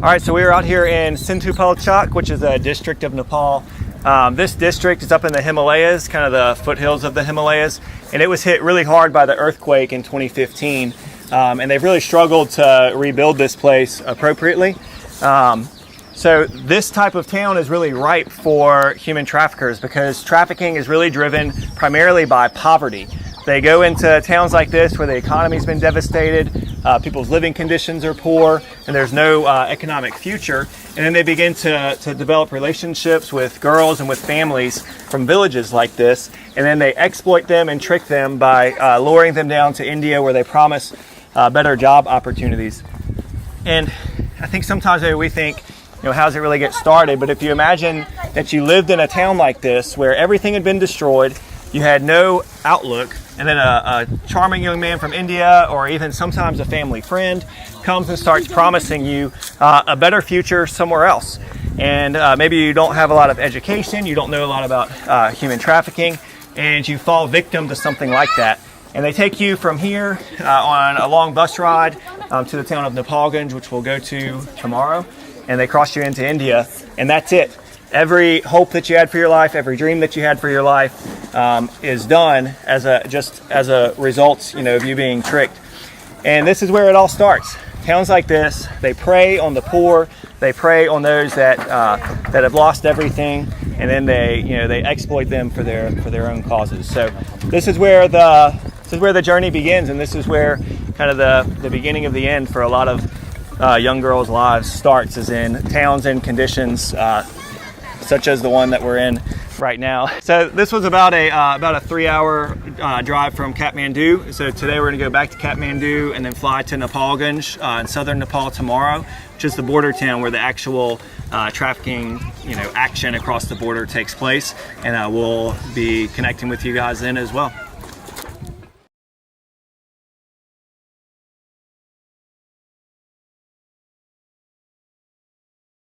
All right, so we are out here in Sindhupalchok, which is a district of Nepal. This district is up in the Himalayas, kind of the foothills of the Himalayas, and it was hit really hard by the earthquake in 2015. And they've really struggled to rebuild this place appropriately. So this type of town is really ripe for human traffickers because trafficking is really driven primarily by poverty. They go into towns like this where the economy's been devastated, people's living conditions are poor, and there's no economic future. And then they begin to develop relationships with girls and with families from villages like this. And then they exploit them and trick them by luring them down to India where they promise better job opportunities. And I think sometimes maybe we think, how does it really get started? But if you imagine that you lived in a town like this where everything had been destroyed, you had no outlook, and then a charming young man from India, or even sometimes a family friend, comes and starts promising you a better future somewhere else. And maybe you don't have a lot of education, you don't know a lot about human trafficking, and you fall victim to something like that. And they take you from here on a long bus ride to the town of Nepal, which we'll go to tomorrow, and they cross you into India, and that's it. Every hope that you had for your life, every dream that you had for your life is done as a result, of you being tricked. And this is where it all starts. Towns like this, they prey on the poor, they prey on those that have lost everything, and then they exploit them for their own causes. So this is where the journey begins, and this is where kind of the beginning of the end for a lot of young girls' lives starts, is in towns and conditions such as the one that we're in right now. So this was about a 3-hour drive from Kathmandu. So today we're going to go back to Kathmandu and then fly to Nepalganj in southern Nepal tomorrow, which is the border town where the actual trafficking action across the border takes place. And we'll be connecting with you guys then as well.